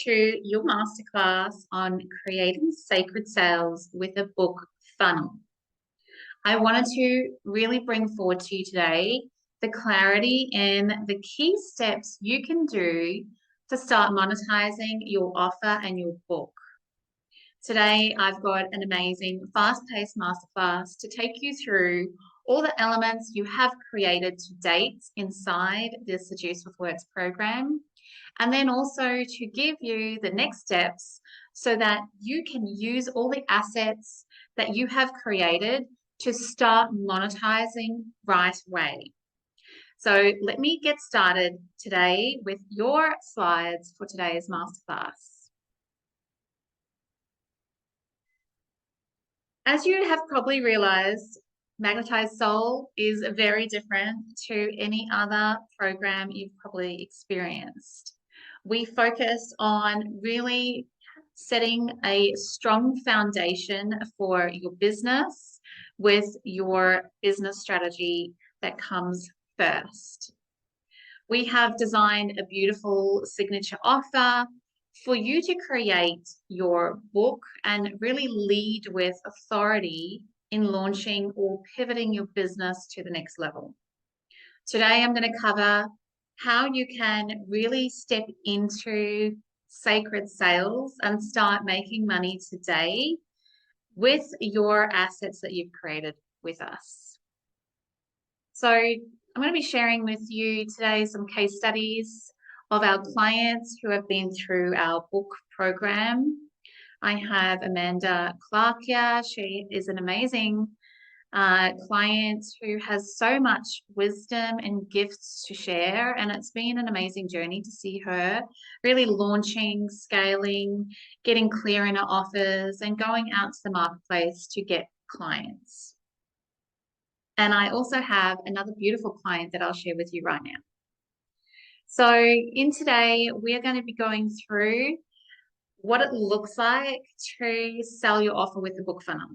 to your masterclass on creating sacred sales with a book funnel. I wanted to really bring forward to you today the clarity and the key steps you can do to start monetizing your offer and your book. Today, I've got an amazing fast-paced masterclass to take you through all the elements you have created to date inside the Seduce-With-Words program, and then also to give you the next steps so that you can use all the assets that you have created to start monetizing right away. So let me get started today with your slides for today's masterclass. As you have probably realized, Magnetised Soul is very different to any other program you've probably experienced. We focus on really setting a strong foundation for your business with your business strategy that comes first. We have designed a beautiful signature offer for you to create your book and really lead with authority in launching or pivoting your business to the next level. Today, I'm going to cover how you can really step into sacred sales and start making money today with your assets that you've created with us. So I'm going to be sharing with you today some case studies of our clients who have been through our book program. I have Amanda Clark here. She is an amazing client who has so much wisdom and gifts to share, and it's been an amazing journey to see her really launching, scaling, getting clear in her offers, and going out to the marketplace to get clients. And I also have another beautiful client that I'll share with you right now. So in today, we are going to be going through what it looks like to sell your offer with the book funnel.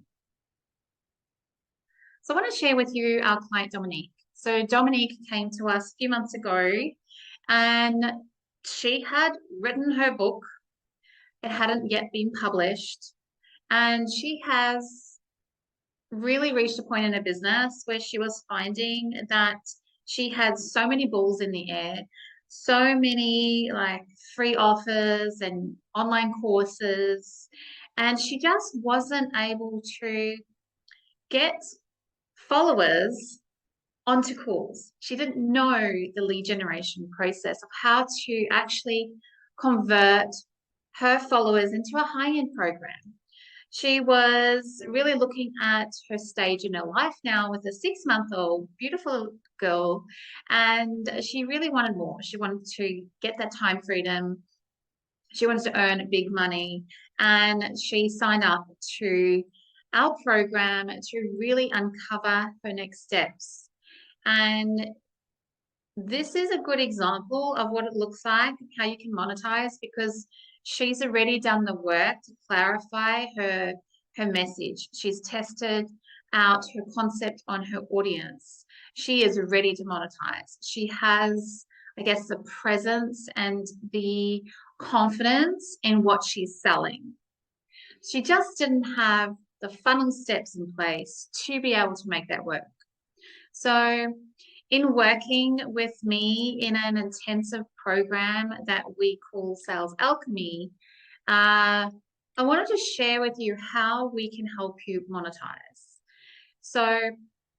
So I want to share with you our client, Dominique. So Dominique came to us a few months ago and she had written her book. It hadn't yet been published. And she has really reached a point in her business where she was finding that she had so many balls in the air, so many like free offers and online courses, and she just wasn't able to get followers onto calls. She didn't know the lead generation process of how to actually convert her followers into a high-end program. She was really looking at her stage in her life now with a 6-month-old beautiful girl, and she really wanted more. She wanted to get that time freedom. She wanted to earn big money, and she signed up to our program to really uncover her next steps. And this is a good example of what it looks like, how you can monetize, because she's already done the work to clarify her message. She's tested out her concept on her audience. She is ready to monetize. She has, I guess, the presence and the confidence in what she's selling. She just didn't have the funnel steps in place to be able to make that work. So in working with me in an intensive program that we call Sales Alchemy, I wanted to share with you how we can help you monetize. So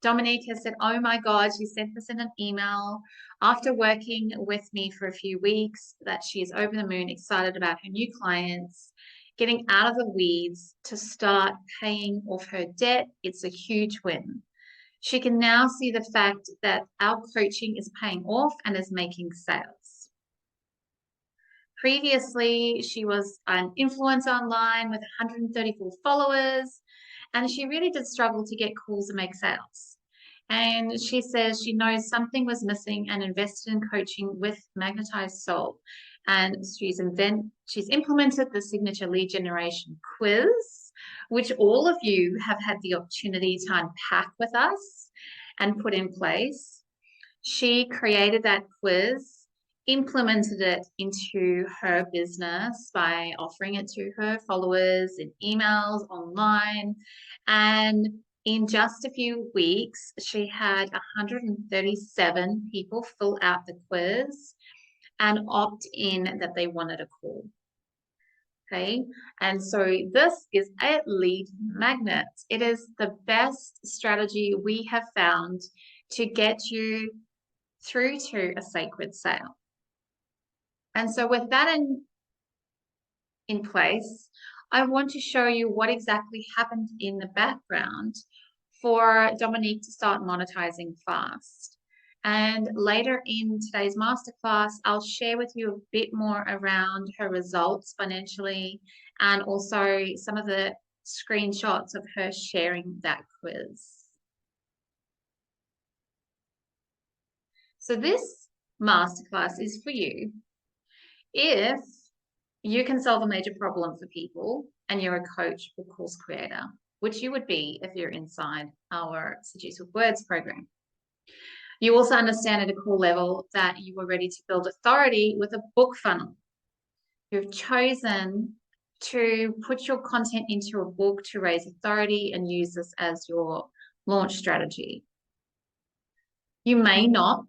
Dominique has said, oh my God, she sent this in an email after working with me for a few weeks that she is over the moon, excited about her new clients, getting out of the weeds to start paying off her debt. It's a huge win. She can now see the fact that our coaching is paying off and is making sales. Previously, she was an influencer online with 134 followers, and she really did struggle to get calls and make sales. And she says she knows something was missing and invested in coaching with Magnetised Soul. And she's implemented the signature lead generation quiz, which all of you have had the opportunity to unpack with us and put in place. She created that quiz implemented it into her business by offering it to her followers in emails, online, and in just a few weeks, she had 137 people fill out the quiz and opt in that they wanted a call. Okay, and so this is a lead magnet. It is the best strategy we have found to get you through to a sacred sale. And so with that in place, I want to show you what exactly happened in the background for Dominique to start monetizing fast. And later in today's masterclass, I'll share with you a bit more around her results financially and also some of the screenshots of her sharing that quiz. So this masterclass is for you if you can solve a major problem for people and you're a coach or course creator, which you would be if you're inside our Seduce-With-Words program. You also understand at a core level that you are ready to build authority with a book funnel. You've chosen to put your content into a book to raise authority and use this as your launch strategy. You may not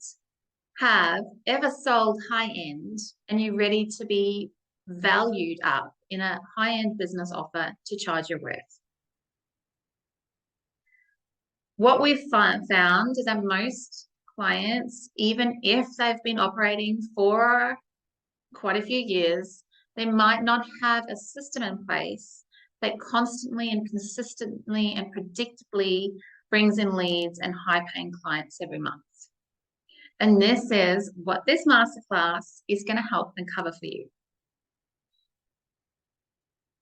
have ever sold high-end and you're ready to be valued up in a high-end business offer to charge your worth. What we've found is that most clients, even if they've been operating for quite a few years, they might not have a system in place that constantly and consistently and predictably brings in leads and high-paying clients every month. And this is what this masterclass is going to help uncover for you.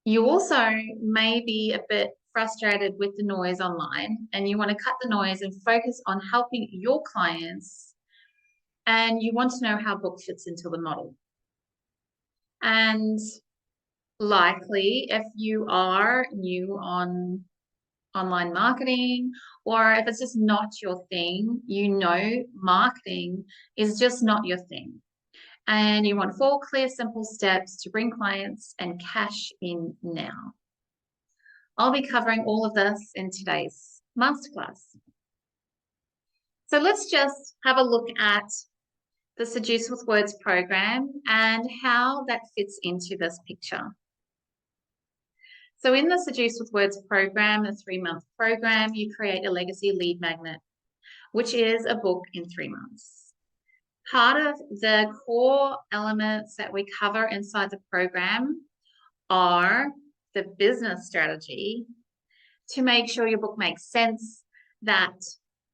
You also may be a bit frustrated with the noise online and you want to cut the noise and focus on helping your clients, and you want to know how book fits into the model. And likely, if you are new on online marketing, or if it's just not your thing, you know marketing is just not your thing. And you want 4 clear, simple steps to bring clients and cash in now. I'll be covering all of this in today's masterclass. So let's just have a look at the Seduce-With-Words program and how that fits into this picture. So in the Seduce-With-Words program, the 3-month program, you create a legacy lead magnet, which is a book in 3 months. Part of the core elements that we cover inside the program are the business strategy to make sure your book makes sense, that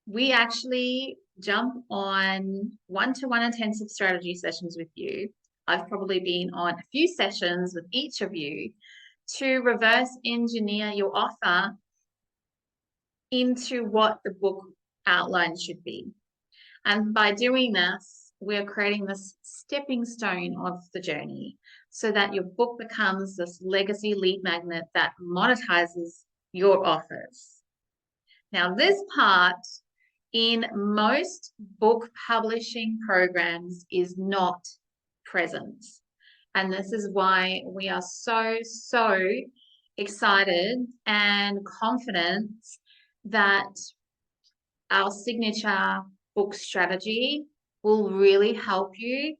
we actually jump on one-to-one intensive strategy sessions with you. I've probably been on a few sessions with each of you to reverse engineer your offer into what the book outline should be. And by doing this, we're creating this stepping stone of the journey so that your book becomes this legacy lead magnet that monetizes your offers. Now, this part in most book publishing programs is not present. And this is why we are so excited and confident that our signature book strategy will really help you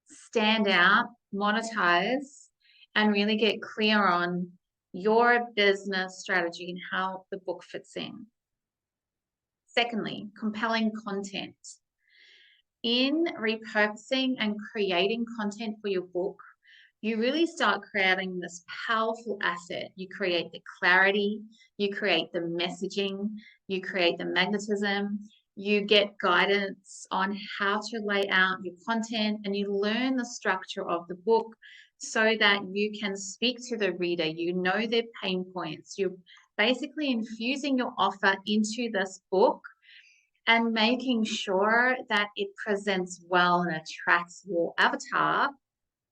stand out, monetize, and really get clear on your business strategy and how the book fits in. Secondly, compelling content. In repurposing and creating content for your book, you really start creating this powerful asset. You create the clarity, you create the messaging, you create the magnetism, you get guidance on how to lay out your content, and you learn the structure of the book so that you can speak to the reader. You know their pain points. You're basically infusing your offer into this book and making sure that it presents well and attracts your avatar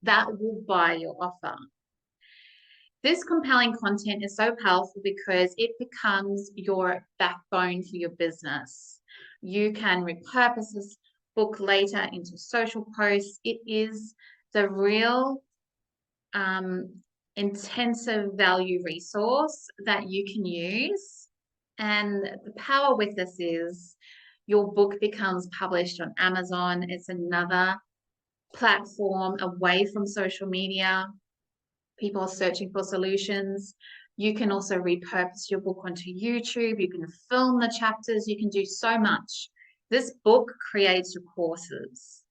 that will buy your offer. This compelling content is so powerful because it becomes your backbone for your business. You can repurpose this book later into social posts. It is the real intensive value resource that you can use. And the power with this is your book becomes published on Amazon. It's another platform away from social media. People are searching for solutions. You can also repurpose your book onto YouTube. You can film the chapters. You can do so much. This book creates your courses.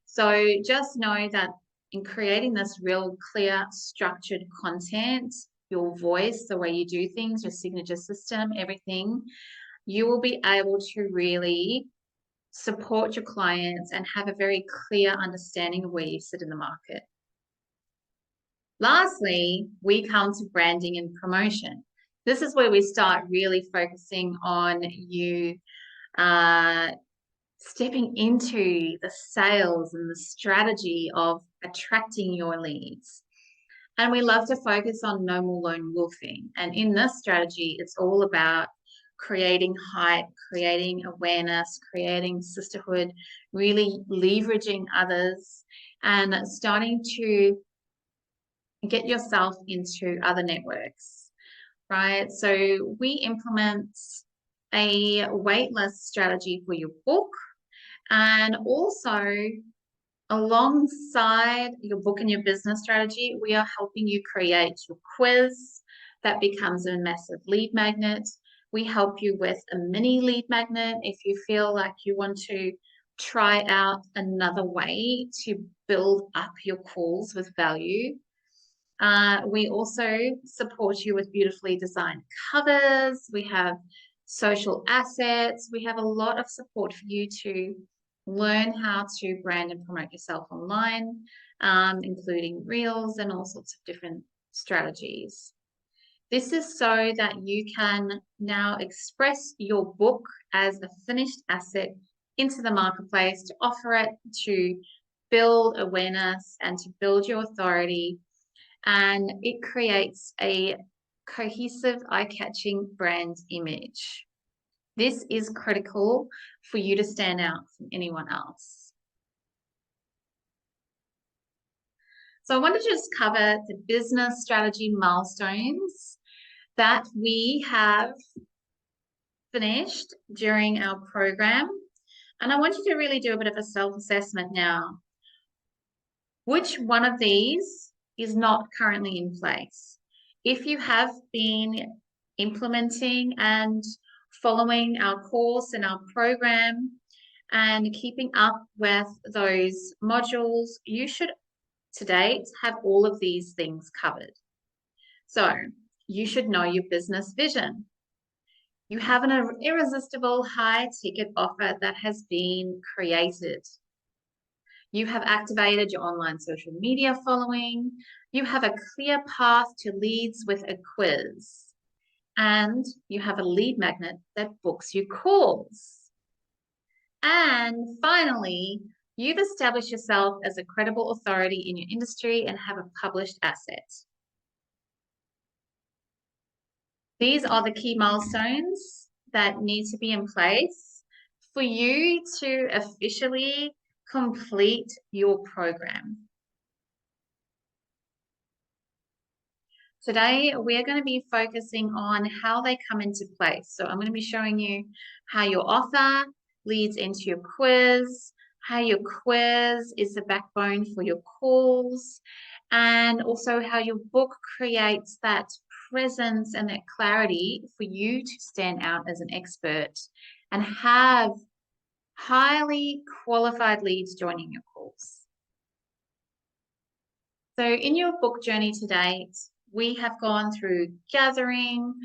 So just know that in creating this real clear, structured content, your voice, the way you do things, your signature system, everything, you will be able to really support your clients and have a very clear understanding of where you sit in the market. Lastly, we come to branding and promotion. This is where we start really focusing on you stepping into the sales and the strategy of attracting your leads. And we love to focus on no more lone wolfing. And in this strategy, it's all about creating hype, creating awareness, creating sisterhood, really leveraging others and starting to get yourself into other networks, right? So we implement a waitlist strategy for your book, and also alongside your book and your business strategy, we are helping you create your quiz that becomes a massive lead magnet. We help you with a mini lead magnet if you feel like you want to try out another way to build up your calls with value. We also support you with beautifully designed covers. We have social assets. We have a lot of support for you to learn how to brand and promote yourself online, including reels and all sorts of different strategies. This is so that you can now express your book as a finished asset into the marketplace, to offer it, to build awareness and to build your authority. And it creates a cohesive, eye-catching brand image. This is critical for you to stand out from anyone else. So I want to just cover the business strategy milestones that we have finished during our program. And I want you to really do a bit of a self-assessment now. Which one of these is not currently in place? If you have been implementing and following our course and our program and keeping up with those modules, you should to date have all of these things covered. So you should know your business vision. You have an irresistible high ticket offer that has been created. You have activated your online social media following. You have a clear path to leads with a quiz. And you have a lead magnet that books you calls. And finally, you've established yourself as a credible authority in your industry and have a published asset. These are the key milestones that need to be in place for you to officially complete your program. Today, we're going to be focusing on how they come into place. So I'm going to be showing you how your offer leads into your quiz, how your quiz is the backbone for your calls, and also how your book creates that presence and that clarity for you to stand out as an expert and have highly qualified leads joining your calls. So in your book journey to date, we have gone through gathering,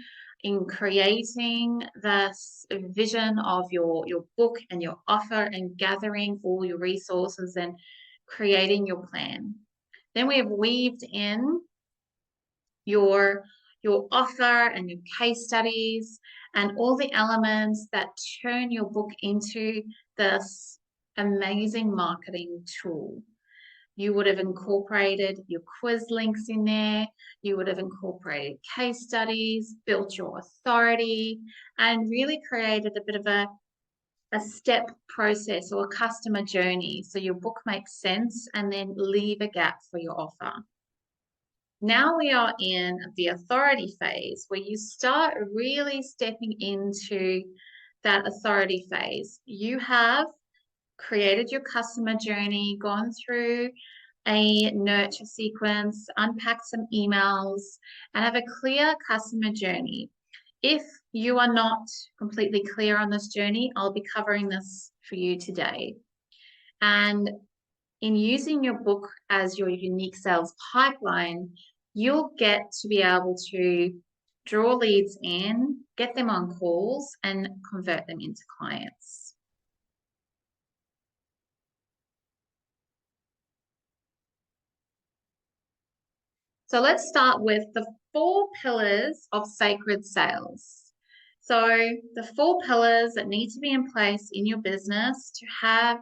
in creating this vision of your book and your offer and gathering all your resources and creating your plan. Then we have weaved in your offer and your case studies and all the elements that turn your book into this amazing marketing tool. You would have incorporated your quiz links in there. You would have incorporated case studies, built your authority, and really created a bit of a a step process or a customer journey so your book makes sense, and then leave a gap for your offer. Now we are in the authority phase where you start really stepping into that authority phase. You have created your customer journey, gone through a nurture sequence, unpacked some emails, and have a clear customer journey. If you are not completely clear on this journey, I'll be covering this for you today. And in using your book as your unique sales pipeline, you'll get to be able to draw leads in, get them on calls, and convert them into clients. So let's start with the 4 pillars of sacred sales. So the 4 pillars that need to be in place in your business to have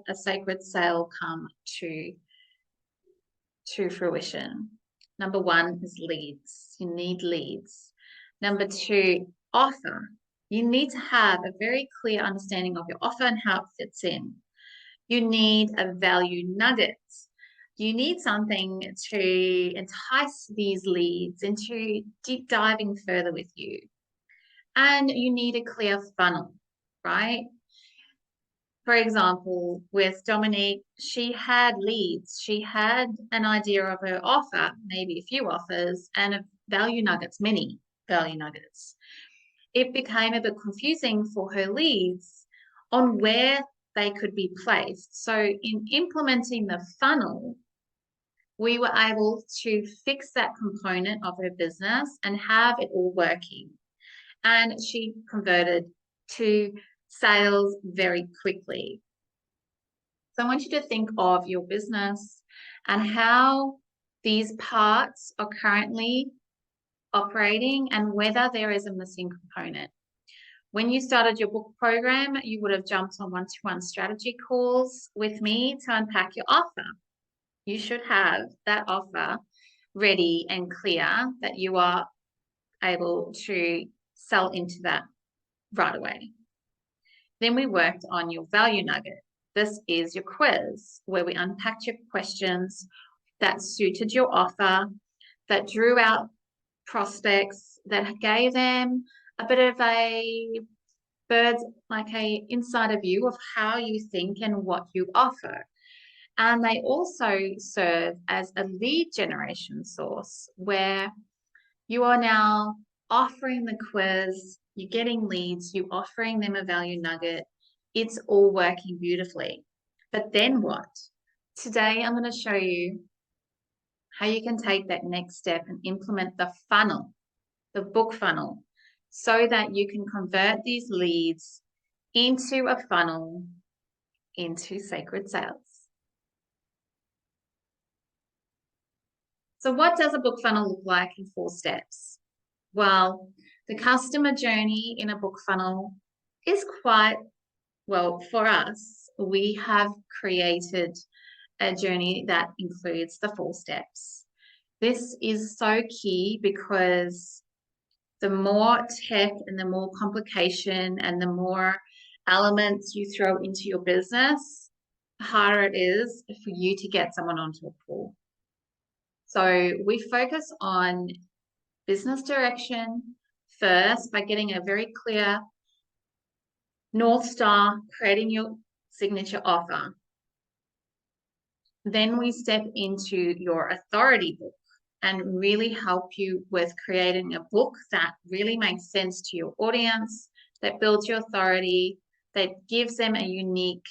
a sacred sale come to fruition. Number 1 is leads. You need leads. Number 2, offer. You need to have a very clear understanding of your offer and how it fits in. You need a value nugget. You need something to entice these leads into deep diving further with you. And you need a clear funnel, right? For example, with Dominique, she had leads. She had an idea of her offer, maybe a few offers, and value nuggets, many value nuggets. It became a bit confusing for her leads on where they could be placed. So in implementing the funnel, we were able to fix that component of her business and have it all working. And she converted to sales very quickly. So I want you to think of your business and how these parts are currently operating and whether there is a missing component. When you started your book program, you would have jumped on one-to-one strategy calls with me to unpack your offer. You should have that offer ready and clear that you are able to sell into that right away. Then we worked on your value nugget. This is your quiz where we unpacked your questions that suited your offer, that drew out prospects, that gave them a bit of a bird's like a insider view of how you think and what you offer. And they also serve as a lead generation source where you are now offering the quiz, you're getting leads, you're offering them a value nugget. It's all working beautifully. But then what? Today, I'm going to show you how you can take that next step and implement the funnel, the book funnel, so that you can convert these leads into a funnel into sacred sales. So what does a book funnel look like in 4 steps? Well, the customer journey in a book funnel is quite, well, for us, we have created a journey that includes the 4 steps. This is so key because the more tech and the more complication and the more elements you throw into your business, the harder it is for you to get someone onto a call. So we focus on business direction first by getting a very clear North Star, creating your signature offer. Then we step into your authority book and really help you with creating a book that really makes sense to your audience, that builds your authority, that gives them a unique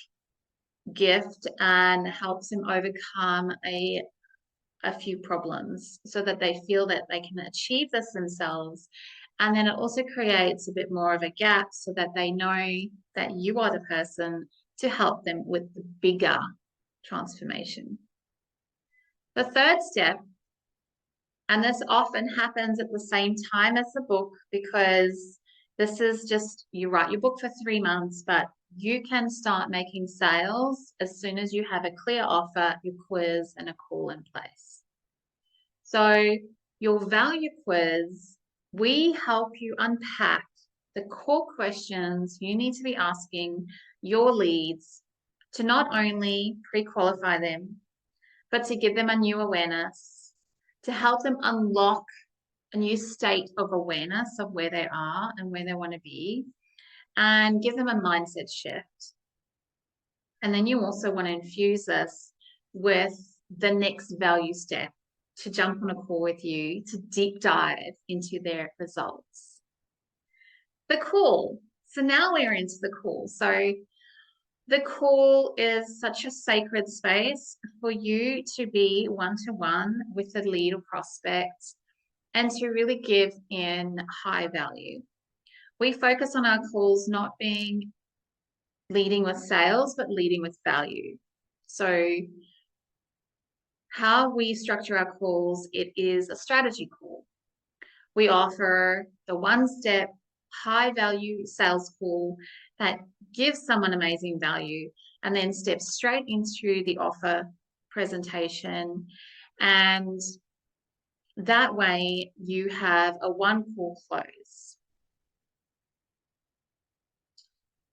gift and helps them overcome a few problems so that they feel that they can achieve this themselves. And then it also creates a bit more of a gap so that they know that you are the person to help them with the bigger transformation. The third step, and this often happens at the same time as the book because this is just, you write your book for 3 months, but you can start making sales as soon as you have a clear offer, your quiz, and a call in place. So your value quiz, we help you unpack the core questions you need to be asking your leads to not only pre-qualify them, but to give them a new awareness, to help them unlock a new state of awareness of where they are and where they want to be, and give them a mindset shift. And then you also want to infuse this with the next value step, to jump on a call with you to deep dive into their results. The call. So now we're into the call. So the call is such a sacred space for you to be one-to-one with the lead or prospect and to really give in high value. We focus on our calls not being leading with sales, but leading with value. So how we structure our calls, it is a strategy call. We offer the one-step high value sales call that gives someone amazing value and then steps straight into the offer presentation. And that way you have a one call close.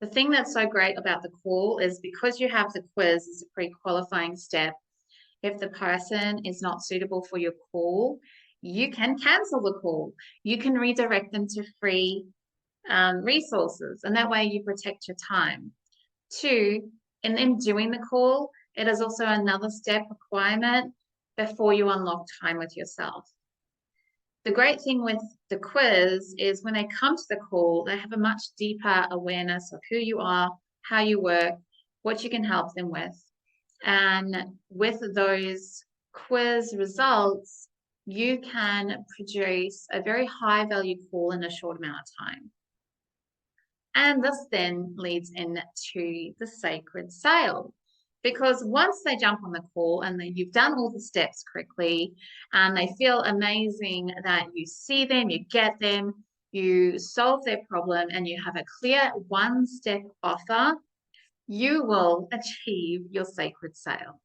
The thing that's so great about the call is because you have the quiz as a pre-qualifying step, if the person is not suitable for your call, you can cancel the call. You can redirect them to free resources, and that way you protect your time. 2, in them doing the call, it is also another step requirement before you unlock time with yourself. The great thing with the quiz is when they come to the call, they have a much deeper awareness of who you are, how you work, what you can help them with. And with those quiz results, you can produce a very high value call in a short amount of time. And this then leads into the sacred sale. Because once they jump on the call and then you've done all the steps correctly and they feel amazing that you see them, you get them, you solve their problem and you have a clear one-step offer, you will achieve your sacred sale.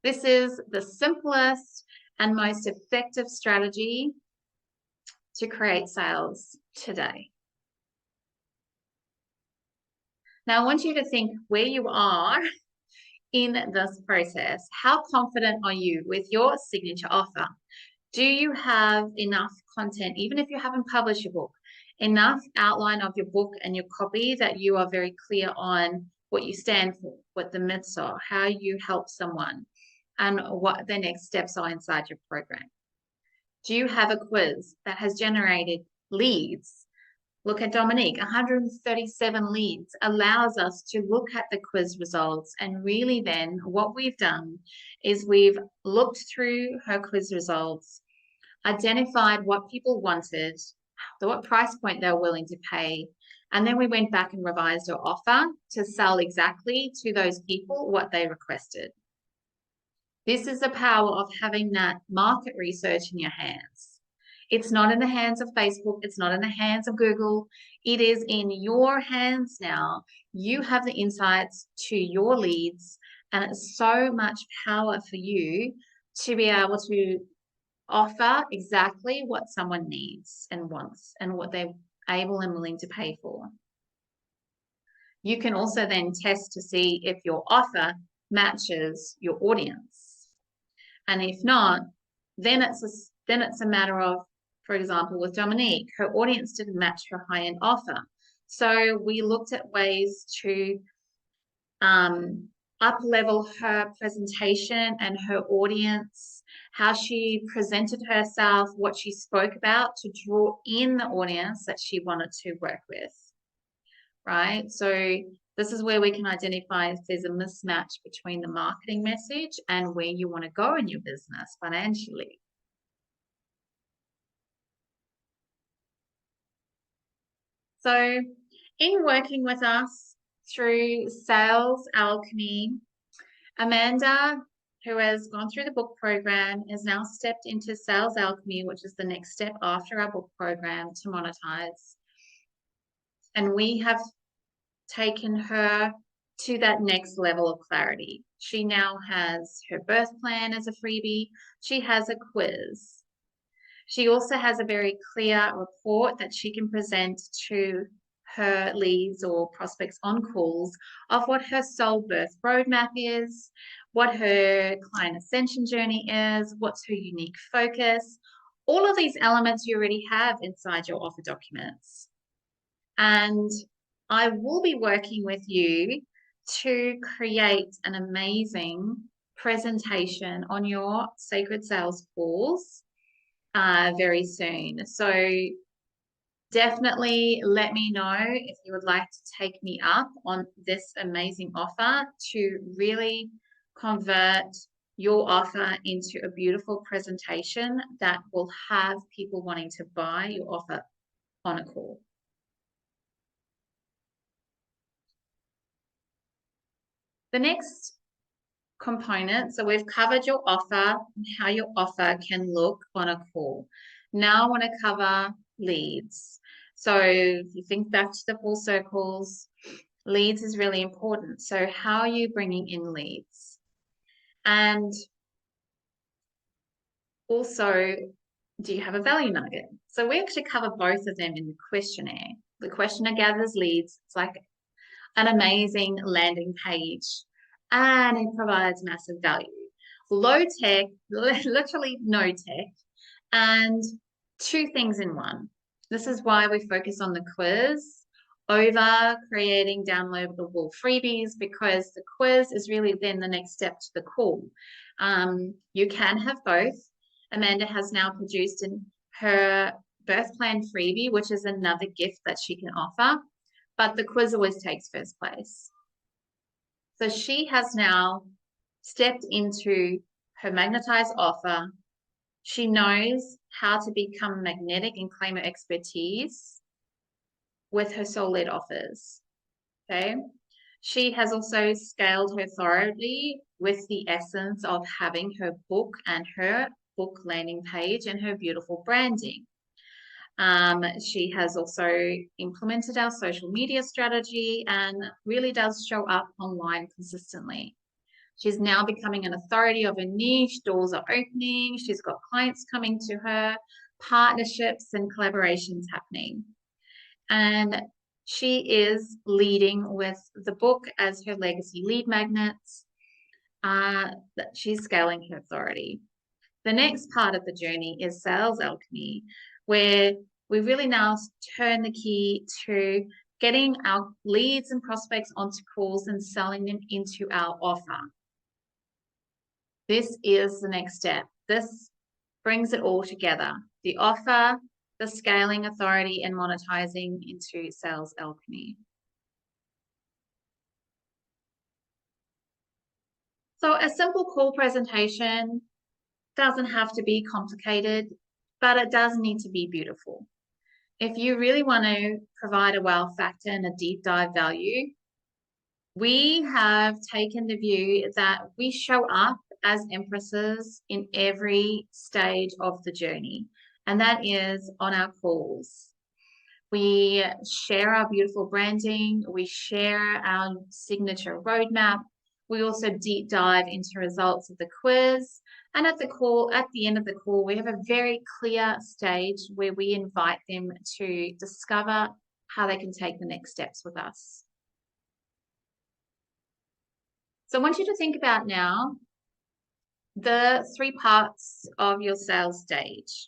This is the simplest and most effective strategy to create sales today. Now, I want you to think where you are in this process. How confident are you with your signature offer? Do you have enough content, even if you haven't published your book, enough outline of your book and your copy that you are very clear on what you stand for, what the myths are, how you help someone, and what the next steps are inside your program? Do you have a quiz that has generated leads? Look at Dominique, 137 leads allows us to look at the quiz results. And really then what we've done is we've looked through her quiz results, identified what people wanted, what price point they were willing to pay. And then we went back and revised our offer to sell exactly to those people what they requested. This is the power of having that market research in your hands. It's not in the hands of Facebook. It's not in the hands of Google. It is in your hands now. You have the insights to your leads, and it's so much power for you to be able to offer exactly what someone needs and wants and what they're able and willing to pay for. You can also then test to see if your offer matches your audience. And if not, then it's a matter of, for example, with Dominique, her audience didn't match her high-end offer. So we looked at ways to up-level her presentation and her audience, how she presented herself, what she spoke about to draw in the audience that she wanted to work with, right? So this is where we can identify if there's a mismatch between the marketing message and where you want to go in your business financially. So in working with us through Sales Alchemy, Amanda, who has gone through the book program, has now stepped into Sales Alchemy, which is the next step after our book program to monetize. And we have taken her to that next level of clarity. She now has her birth plan as a freebie. She has a quiz. She also has a very clear report that she can present to her leads or prospects on calls of what her soul birth roadmap is, what her client ascension journey is, what's her unique focus. All of these elements you already have inside your offer documents. And I will be working with you to create an amazing presentation on your Sacred Sales calls very soon. So definitely let me know if you would like to take me up on this amazing offer to really convert your offer into a beautiful presentation that will have people wanting to buy your offer on a call. The next component, so we've covered your offer and how your offer can look on a call. Now I want to cover leads. So if you think back to the full circles, leads is really important. So how are you bringing in leads? And also, do you have a value nugget? So we actually cover both of them in the questionnaire. The questionnaire gathers leads. It's like an amazing landing page, and it provides massive value. Low tech, literally no tech, and two things in one. This is why we focus on the quiz over creating downloadable freebies, because the quiz is really then the next step to the call. You can have both. Amanda has now produced in her birth plan freebie, which is another gift that she can offer, but the quiz always takes first place. So she has now stepped into her magnetized offer. She knows how to become magnetic and claim her expertise with her soul-led offers. Okay. She has also scaled her authority with the essence of having her book and her book landing page and her beautiful branding. She has also implemented our social media strategy and really does show up online consistently. She's now becoming an authority of a niche. Doors are opening. She's got clients coming to her, partnerships and collaborations happening. And she is leading with the book as her legacy lead magnets. She's scaling her authority. The next part of the journey is sales alchemy, where we really now turn the key to getting our leads and prospects onto calls and selling them into our offer. This is the next step. This brings it all together. The offer, the scaling authority, and monetizing into sales alchemy. So a simple call presentation doesn't have to be complicated, but it does need to be beautiful. If you really want to provide a wow factor and a deep dive value, we have taken the view that we show up as empresses in every stage of the journey, and that is on our calls. We share our beautiful branding, we share our signature roadmap, we also deep dive into results of the quiz, and at the end of the call, we have a very clear stage where we invite them to discover how they can take the next steps with us. So I want you to think about now the three parts of your sales stage.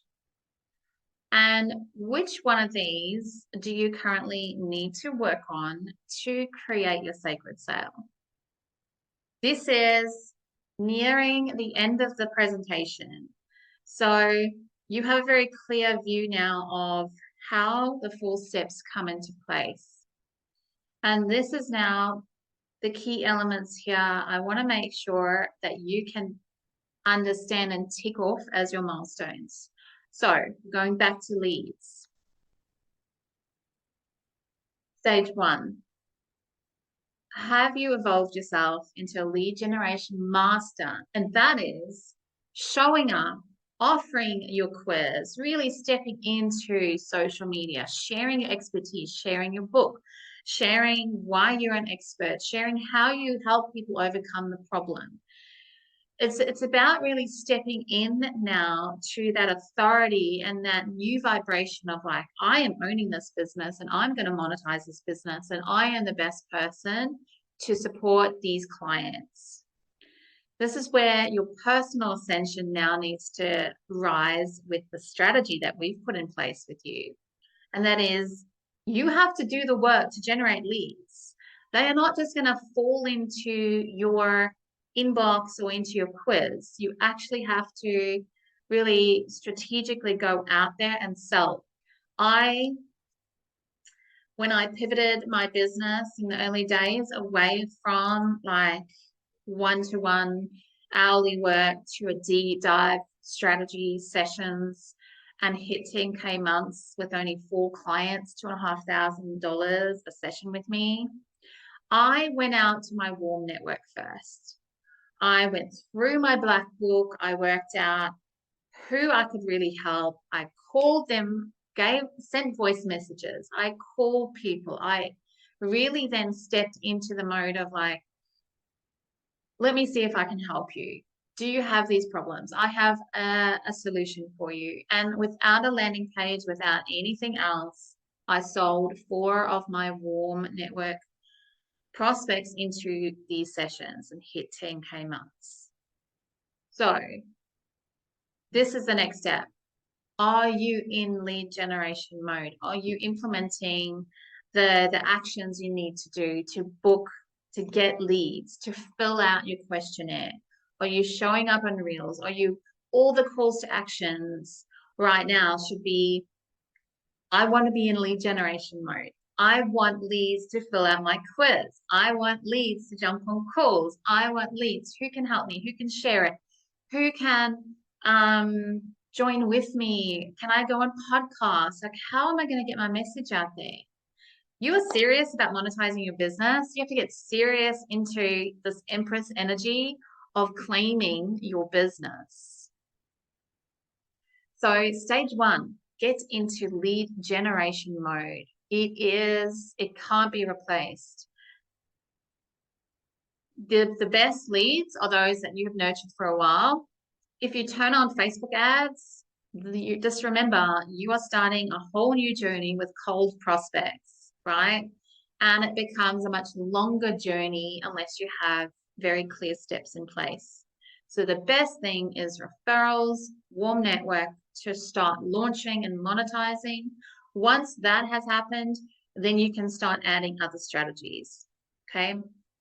And which one of these do you currently need to work on to create your sacred sale? This is nearing the end of the presentation. So you have a very clear view now of how the 4 steps come into place. And this is now the key elements here. I want to make sure that you can understand and tick off as your milestones. So going back to leads. Stage 1. Have you evolved yourself into a lead generation master? And that is showing up, offering your quiz, really stepping into social media, sharing your expertise, sharing your book, sharing why you're an expert, sharing how you help people overcome the problem. It's about really stepping in now to that authority and that new vibration of like, I am owning this business and I'm going to monetize this business and I am the best person to support these clients. This is where your personal ascension now needs to rise with the strategy that we've put in place with you. And that is, you have to do the work to generate leads. They are not just going to fall into your inbox or into your quiz. You actually have to really strategically go out there and sell. When I pivoted my business in the early days away from like one-to-one hourly work to a deep dive strategy sessions and hit 10K months with only 4 clients, $2,500 a session with me, I went out to my warm network first. I went through my black book. I worked out who I could really help. I called them, sent voice messages. I called people. I really then stepped into the mode of like, let me see if I can help you. Do you have these problems? I have a solution for you. And without a landing page, without anything else, I sold 4 of my warm network prospects into these sessions and hit 10K months. So this is the next step. Are you in lead generation mode? Are you implementing the actions you need to do to book, to get leads, to fill out your questionnaire? Are you showing up on Reels? Are you, all the calls to actions right now should be, I want to be in lead generation mode. I want leads to fill out my quiz. I want leads to jump on calls. I want leads. Who can help me? Who can share it? Who can join with me? Can I go on podcasts? Like, how am I going to get my message out there? You are serious about monetizing your business. You have to get serious into this Empress energy of claiming your business. So stage 1, get into lead generation mode. It can't be replaced. The best leads are those that you have nurtured for a while. If you turn on Facebook ads, you just remember you are starting a whole new journey with cold prospects, right? And it becomes a much longer journey unless you have very clear steps in place. So the best thing is referrals, warm network to start launching and monetizing. Once that has happened, then you can start adding other strategies. Okay,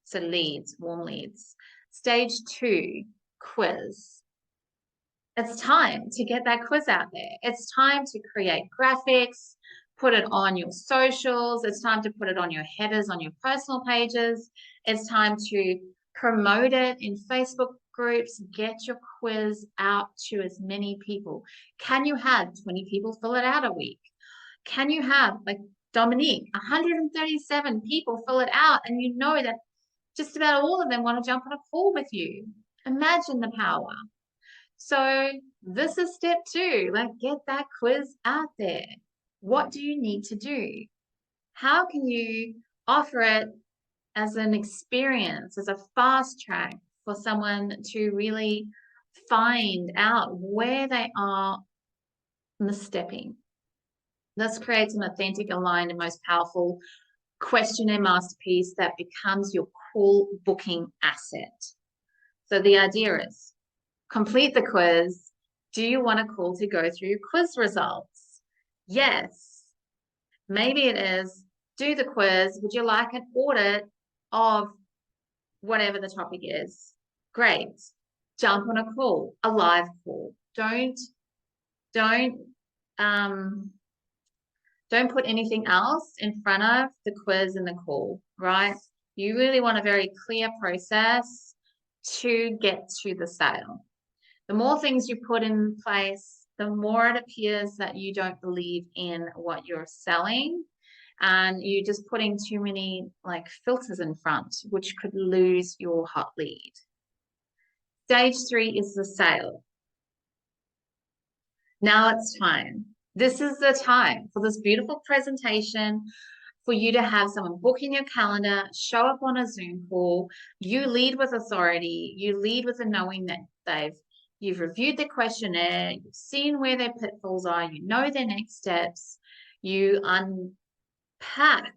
so leads, warm leads. Stage 2, quiz. It's time to get that quiz out there. It's time to create graphics, put it on your socials. It's time to put it on your headers, on your personal pages. It's time to promote it in Facebook groups. Get your quiz out to as many people. Can you have 20 people fill it out a week? Can you have, like Dominique, 137 people fill it out, and you know that just about all of them want to jump on a call with you? Imagine the power. So this is step 2, like get that quiz out there. What do you need to do? How can you offer it as an experience, as a fast track for someone to really find out where they are misstepping? This creates an authentic, aligned, and most powerful questionnaire masterpiece that becomes your call booking asset. So the idea is, complete the quiz. Do you want a call to go through your quiz results? Yes. Maybe it is, do the quiz. Would you like an audit of whatever the topic is? Great. Jump on a call, a live call. Don't put anything else in front of the quiz and the call, right? You really want a very clear process to get to the sale. The more things you put in place, the more it appears that you don't believe in what you're selling, and you're just putting too many like filters in front, which could lose your hot lead. Stage 3 is the sale. Now it's time. This is the time for this beautiful presentation, for you to have someone book in your calendar, show up on a Zoom call. You lead with authority. You lead with a knowing that you've reviewed the questionnaire, you've seen where their pitfalls are, you know their next steps, you unpack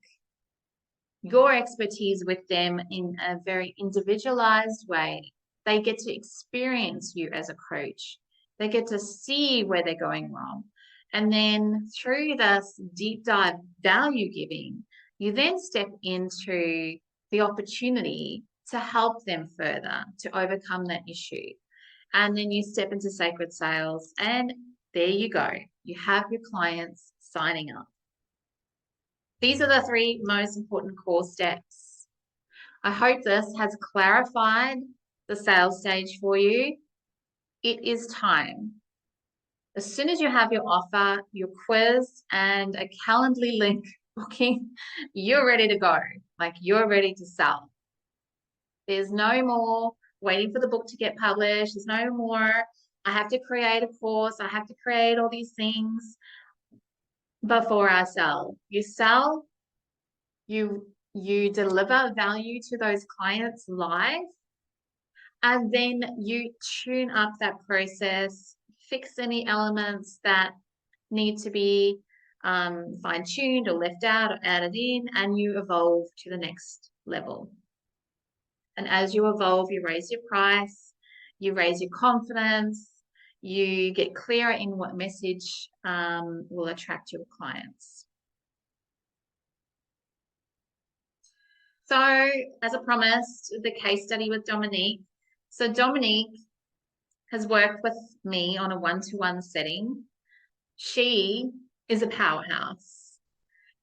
your expertise with them in a very individualized way. They get to experience you as a coach. They get to see where they're going wrong. And then through this deep dive value giving, you then step into the opportunity to help them further to overcome that issue. And then you step into sacred sales, and there you go. You have your clients signing up. These are the 3 most important core steps. I hope this has clarified the sales stage for you. It is time. As soon as you have your offer, your quiz, and a Calendly link booking, you're ready to go. Like, you're ready to sell. There's no more waiting for the book to get published. There's no more, I have to create a course. I have to create all these things before I sell. You sell, you deliver value to those clients live, and then you tune up that process, fix any elements that need to be fine-tuned or left out or added in, and you evolve to the next level. And as you evolve, you raise your price, you raise your confidence, you get clearer in what message will attract your clients. So, as I promised, the case study with Dominique. So Dominique has worked with me on a one-to-one setting. She is a powerhouse.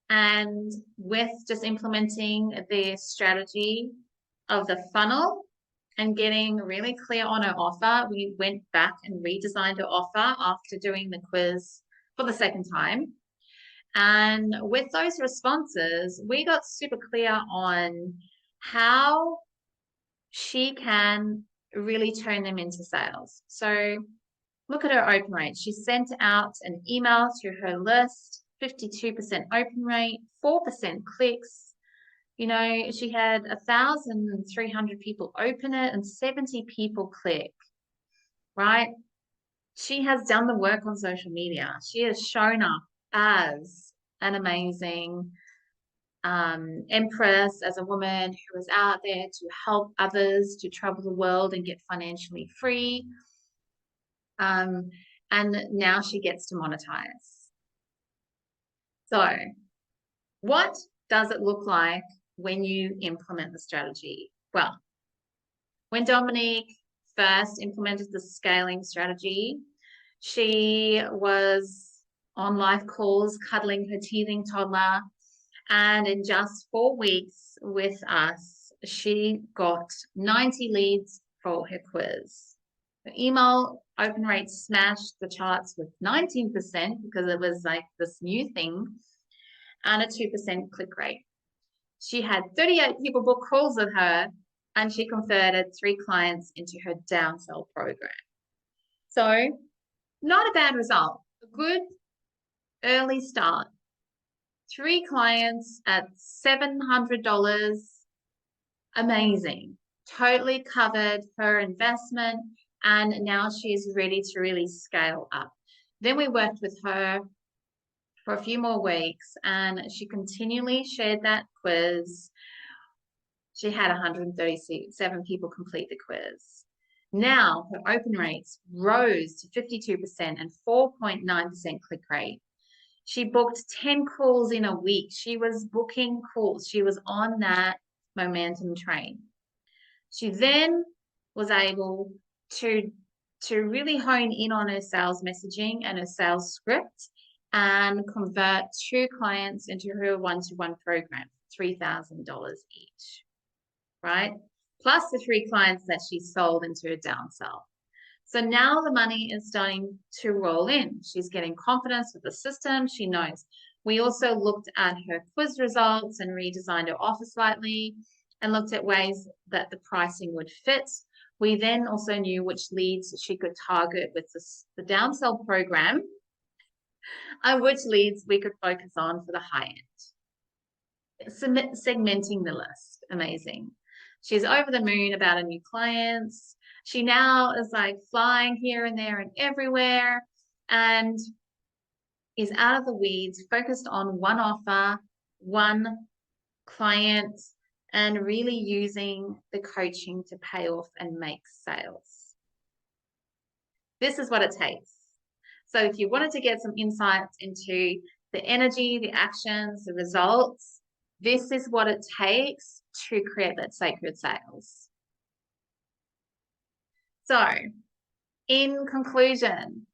And with just implementing the strategy of the funnel and getting really clear on her offer, we went back and redesigned her offer after doing the quiz for the second time. And with those responses, we got super clear on how she can really turn them into sales. So look at her open rate. She sent out an email to her list, 52% open rate, 4% clicks. You know, she had 1,300 people open it and 70 people click, right? She has done the work on social media. She has shown up as an amazing empress, as a woman who is out there to help others to travel the world and get financially free. And now she gets to monetize. So what does it look like when you implement the strategy? Well, when Dominique first implemented the scaling strategy, she was on live calls cuddling her teething toddler, and in just 4 weeks with us, she got 90 leads for her quiz. The email open rate smashed the charts with 19% because it was like this new thing, and a 2% click rate. She had 38 people book calls with her, and she converted 3 clients into her downsell program. So not a bad result, a good early start. 3 clients at $700, amazing. Totally covered her investment, and now she's ready to really scale up. Then we worked with her for a few more weeks, and she continually shared that quiz. She had 137 people complete the quiz. Now her open rates rose to 52% and 4.9% click rate. She booked 10 calls in a week. She was booking calls. She was on that momentum train. She then was able to really hone in on her sales messaging and her sales script and convert 2 clients into her one-to-one program, $3,000 each, right? Plus the 3 clients that she sold into a downsell. So now the money is starting to roll in. She's getting confidence with the system. She knows. We also looked at her quiz results and redesigned her offer slightly and looked at ways that the pricing would fit. We then also knew which leads she could target with the downsell program and which leads we could focus on for the high end. segmenting the list. Amazing. She's over the moon about her new clients. She now is like flying here and there and everywhere and is out of the weeds, focused on one offer, one client, and really using the coaching to pay off and make sales. This is what it takes. So if you wanted to get some insights into the energy, the actions, the results, this is what it takes to create that sacred sales. So in conclusion,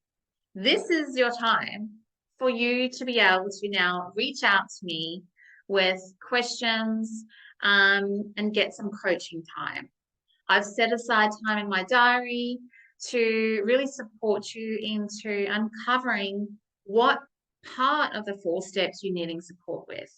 this is your time for you to be able to now reach out to me with questions and get some coaching time. I've set aside time in my diary to really support you into uncovering what part of the 4 steps you're needing support with.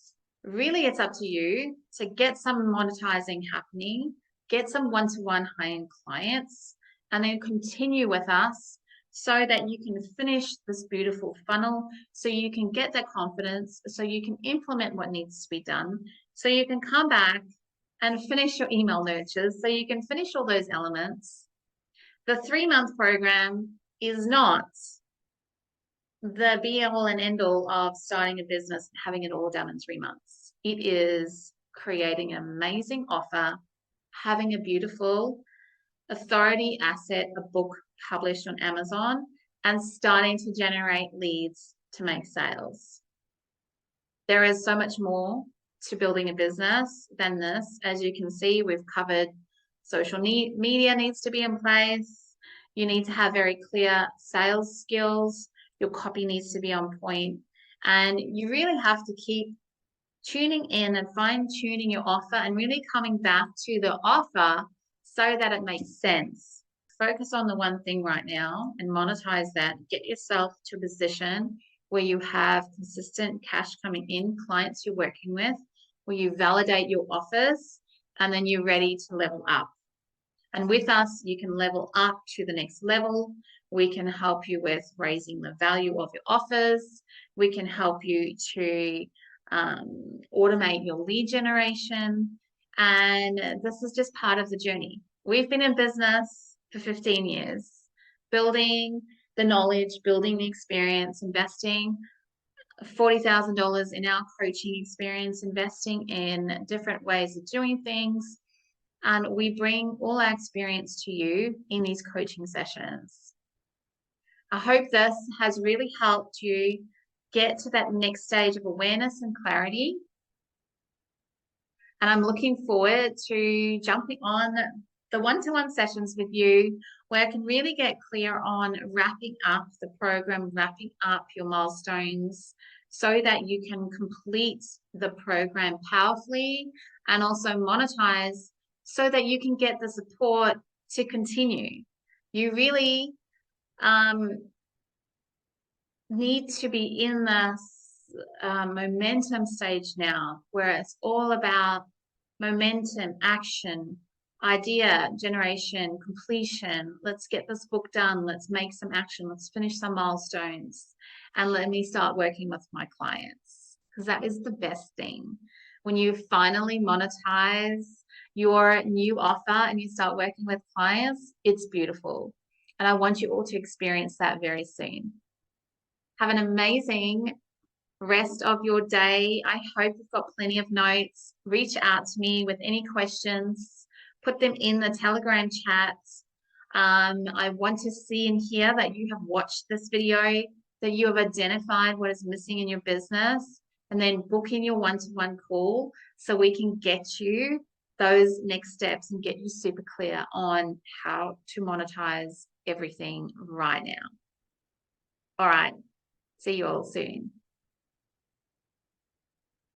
Really, it's up to you to get some monetizing happening, get some one-to-one high-end clients, and then continue with us so that you can finish this beautiful funnel, so you can get that confidence, so you can implement what needs to be done, so you can come back and finish your email nurtures, so you can finish all those elements. The 3-month program is not the be-all and end-all of starting a business and having it all done in 3 months. It is creating an amazing offer, having a beautiful authority asset, a book published on Amazon, and starting to generate leads to make sales. There is so much more to building a business than this. As you can see, we've covered social media needs to be in place. You need to have very clear sales skills. Your copy needs to be on point. And you really have to keep tuning in and fine-tuning your offer and really coming back to the offer so that it makes sense. Focus on the one thing right now and monetize that. Get yourself to a position where you have consistent cash coming in, clients you're working with, where you validate your offers, and then you're ready to level up. And with us, you can level up to the next level. We can help you with raising the value of your offers. We can help you to automate your lead generation. And this is just part of the journey. We've been in business for 15 years, building the knowledge, building the experience, investing $40,000 in our coaching experience, investing in different ways of doing things. And we bring all our experience to you in these coaching sessions. I hope this has really helped you get to that next stage of awareness and clarity. And I'm looking forward to jumping on the one-to-one sessions with you where I can really get clear on wrapping up the program, wrapping up your milestones so that you can complete the program powerfully and also monetize so that you can get the support to continue. You really need to be in this momentum stage now where it's all about momentum, action, idea generation, completion. Let's get this book done. Let's make some action. Let's finish some milestones and let me start working with my clients, because that is the best thing. When you finally monetize your new offer and you start working with clients, it's beautiful. And I want you all to experience that very soon. Have an amazing rest of your day. I hope you've got plenty of notes. Reach out to me with any questions. Put them in the Telegram chat. I want to see and hear that you have watched this video, that you have identified what is missing in your business, and then book in your one-to-one call so we can get you those next steps and get you super clear on how to monetize everything right now. All right. See you all soon.